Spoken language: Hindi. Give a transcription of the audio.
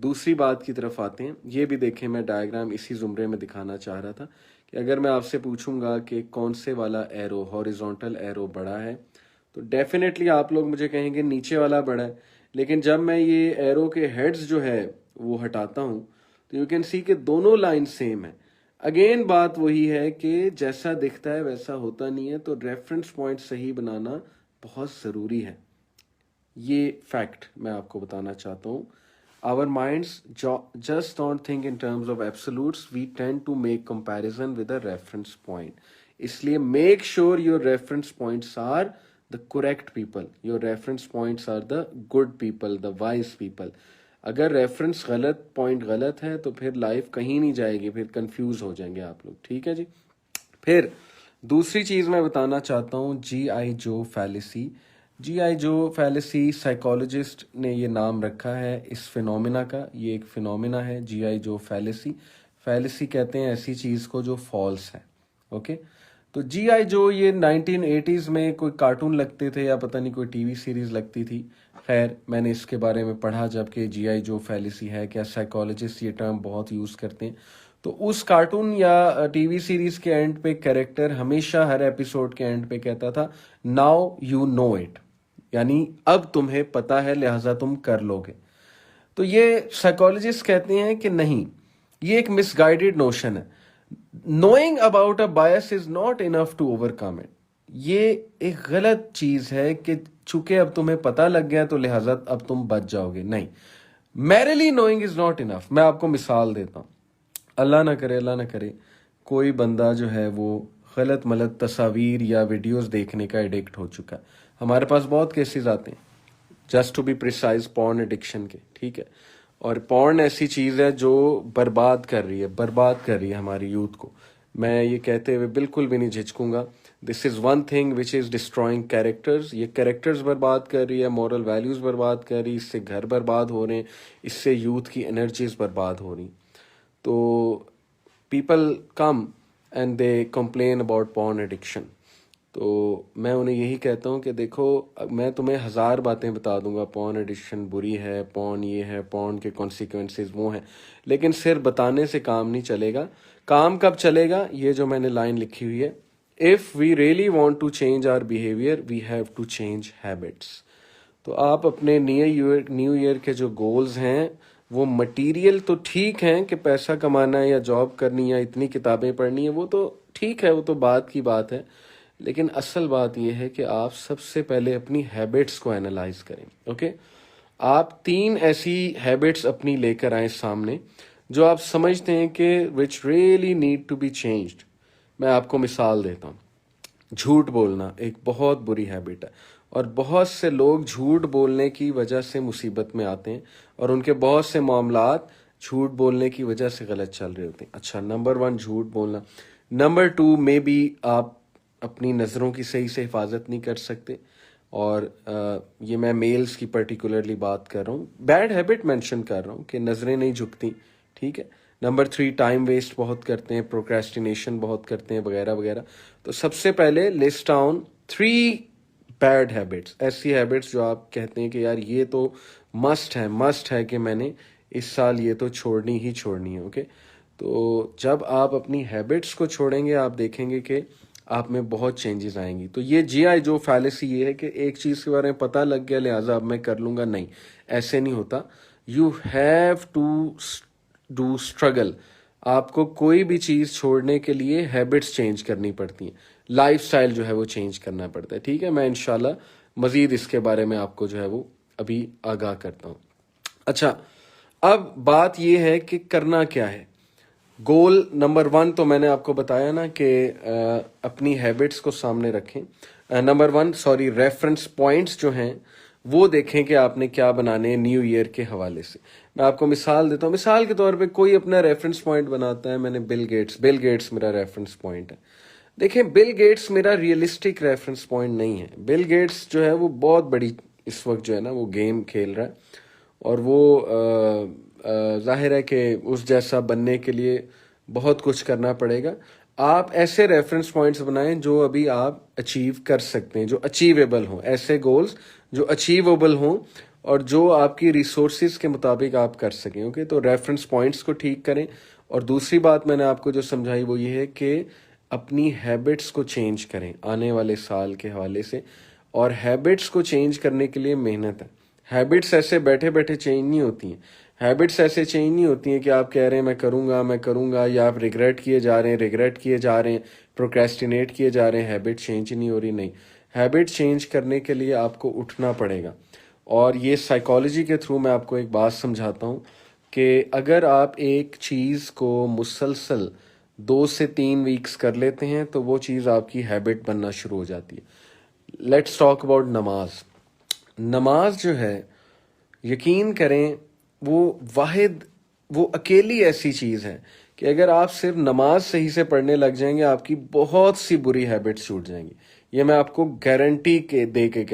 दूसरी बात की तरफ आते हैं। ये भी देखें, मैं डायग्राम इसी जुमरे में दिखाना चाह रहा था कि अगर मैं आपसे पूछूंगा कि कौन से वाला एरो, हॉरिजॉन्टल एरो बड़ा है, तो डेफिनेटली आप लोग मुझे कहेंगे नीचे वाला बड़ा है। लेकिन जब मैं ये एरो के हेड्स जो है वो हटाता हूँ तो यू कैन सी कि दोनों लाइन सेम है। अगेन बात वही है कि जैसा दिखता है वैसा होता नहीं है, तो रेफरेंस पॉइंट सही बनाना बहुत ज़रूरी है। ये फैक्ट मैं आपको बताना चाहता हूँ। Our minds just don't think in terms of absolutes. We tend to make comparison with a reference point. इसलिए make sure your reference points are the correct people. Your reference points are the good people, the wise people. अगर रेफरेंस गलत पॉइंट गलत है तो फिर लाइफ कहीं नहीं जाएगी, फिर कंफ्यूज हो जाएंगे आप लोग। ठीक है जी। फिर दूसरी चीज मैं बताना चाहता हूँ, G.I. Joe fallacy। G.I. Joe fallacy psychologist ने ये नाम रखा है इस फिनोमिना का। ये एक फिनोमिना है G.I. Joe fallacy। फैलेसी कहते हैं ऐसी चीज को जो फॉल्स है। ओके, तो G.I. Joe ये 1980s में कोई कार्टून लगते थे या पता नहीं कोई टीवी सीरीज लगती थी। खैर, मैंने इसके बारे में पढ़ा जबकि G.I. Joe fallacy है क्या, साइकोलॉजिस्ट ये टर्म बहुत यूज करते हैं। तो उस कार्टून या टीवी सीरीज के एंड पे कैरेक्टर हमेशा हर एपिसोड के एंड पे कहता था, नाउ यू नो इट, यानी अब तुम्हें पता है लिहाजा तुम कर लोगे। तो ये साइकोलॉजिस्ट कहते हैं कि नहीं, ये एक मिसगाइडेड नोशन है। Knowing about a bias is not enough to overcome it. ये एक गलत चीज है कि चूंकि अब तुम्हें पता लग गया तो लिहाजा अब तुम बच जाओगे। नहीं, merrily knowing is not enough. मैं आपको मिसाल देता हूं। अल्लाह ना करे कोई बंदा जो है वो गलत मलत तस्वीर या वीडियोस देखने का एडिक्ट हो चुका है। हमारे पास बहुत केसेस आते हैं, just to be precise, porn addiction के। ठीक है, और पॉर्न ऐसी चीज है जो बर्बाद कर रही है हमारी यूथ को। मैं ये कहते हुए बिल्कुल भी नहीं झिझकूंगा, this is one thing which is destroying characters. ये कैरेक्टर्स बर्बाद कर रही है, मॉरल वैल्यूज बर्बाद कर रही है, इससे घर बर्बाद हो रहे हैं, इससे यूथ की एनर्जीज बर्बाद हो रही। तो people come and they complain about porn addiction. तो मैं उन्हें यही कहता हूँ कि देखो, मैं तुम्हें 1000 बातें बता दूंगा, पॉर्न एडिक्शन बुरी है, पॉर्न ये है, पॉर्न के कॉन्सिक्वेंसेस वो हैं, लेकिन सिर्फ बताने से काम नहीं चलेगा। काम कब चलेगा? ये जो मैंने लाइन लिखी हुई है, if we really want to change our behaviour we have to change habits. तो आप अपने न्यू ईयर के जो गोल्स हैं वो मटेरियल तो ठीक हैं कि पैसा कमाना है या जॉब करनी है, इतनी किताबें पढ़नी है, वो तो ठीक है, वो तो बात की बात है। लेकिन असल बात यह है कि आप सबसे पहले अपनी हैबिट्स को एनालाइज करें। ओके, आप 3 ऐसी हैबिट्स अपनी लेकर आए सामने जो आप समझते हैं कि which really need to be changed. मैं आपको मिसाल देता हूँ। झूठ बोलना एक बहुत बुरी हैबिट है और बहुत से लोग झूठ बोलने की वजह से मुसीबत में आते हैं और उनके बहुत से मामलात झूठ बोलने की वजह से गलत चल रहे होते हैं। अच्छा, नंबर 1 झूठ बोलना। नंबर 2 में भी आप अपनी नज़रों की सही से हिफाजत नहीं कर सकते, और ये मैं मेल्स की पर्टिकुलरली बात कर रहा हूँ, बैड हैबिट मेंशन कर रहा हूँ कि नज़रें नहीं झुकती। ठीक है। नंबर 3 टाइम वेस्ट बहुत करते हैं, प्रोक्रेस्टिनेशन बहुत करते हैं, वगैरह वगैरह। तो सबसे पहले लिस्ट डाउन 3 बैड हैबिट्स, ऐसी हैबिट्स जो आप कहते हैं कि यार ये तो मस्ट है कि मैंने इस साल ये तो छोड़नी ही छोड़नी है। ओके, तो जब आप अपनी हैबिट्स को छोड़ेंगे आप देखेंगे कि आप में बहुत चेंजेस आएंगी। तो ये G.I. Joe fallacy ये है कि एक चीज़ के बारे में पता लग गया लिहाजा अब मैं कर लूँगा। नहीं, ऐसे नहीं होता। You have to do struggle. आपको कोई भी चीज़ छोड़ने के लिए हैबिट्स चेंज करनी पड़ती हैं, लाइफस्टाइल जो है वो चेंज करना पड़ता है। ठीक है, मैं इंशाल्लाह मज़ीद इसके बारे में आपको जो है वो अभी आगाह करता हूँ। अच्छा, अब बात ये है कि करना क्या है। गोल नंबर 1 तो मैंने आपको बताया ना कि अपनी हैबिट्स को सामने रखें। नंबर 1 रेफरेंस पॉइंट्स जो हैं वो देखें कि आपने क्या बनाने हैं न्यू ईयर के हवाले से। मैं आपको मिसाल देता हूँ। मिसाल के तौर पे कोई अपना रेफरेंस पॉइंट बनाता है, मैंने बिल गेट्स मेरा रेफरेंस पॉइंट है। देखें, बिल गेट्स मेरा रियलिस्टिक रेफरेंस पॉइंट नहीं है। बिल गेट्स जो है वो बहुत बड़ी इस वक्त जो है ना वो गेम खेल रहा है और वो जाहिर है कि उस जैसा बनने के लिए बहुत कुछ करना पड़ेगा। आप ऐसे रेफरेंस पॉइंट्स बनाएं जो अभी आप अचीव कर सकते हैं, जो अचीवेबल हों, ऐसे गोल्स जो अचीवेबल हों और जो आपकी रिसोर्सेज के मुताबिक आप कर सकें। ओके, तो रेफरेंस पॉइंट्स को ठीक करें। और दूसरी बात मैंने आपको जो समझाई वो ये है कि अपनी हैबिट्स को चेंज करें आने वाले साल के हवाले से। और हैबिट्स को चेंज करने के लिए मेहनत है। हैबिट्स ऐसे बैठे बैठे चेंज नहीं होती हैं। हैबिट्स ऐसे चेंज नहीं होती हैं कि आप कह रहे हैं मैं करूँगा, या आप रिग्रेट किए जा रहे हैं, प्रोक्रेस्टिनेट किए जा रहे हैं, हैबिट चेंज नहीं हो रही। नहीं, हैबिट चेंज करने के लिए आपको उठना पड़ेगा। और ये साइकोलॉजी के थ्रू मैं आपको एक बात समझाता हूँ कि अगर आप एक चीज़ को मुसलसल 2 से 3 वीक्स कर लेते हैं तो वो चीज़ आपकी हैबिट बनना शुरू हो जाती है। लेट्स टॉक अबाउट नमाज। नमाज जो है, यकीन करें, वो अकेली ऐसी चीज़ है कि अगर आप सिर्फ नमाज सही से पढ़ने लग जाएंगे, आपकी बहुत सी बुरी हैबिट्स छूट जाएंगी। ये मैं आपको गारंटी के दे के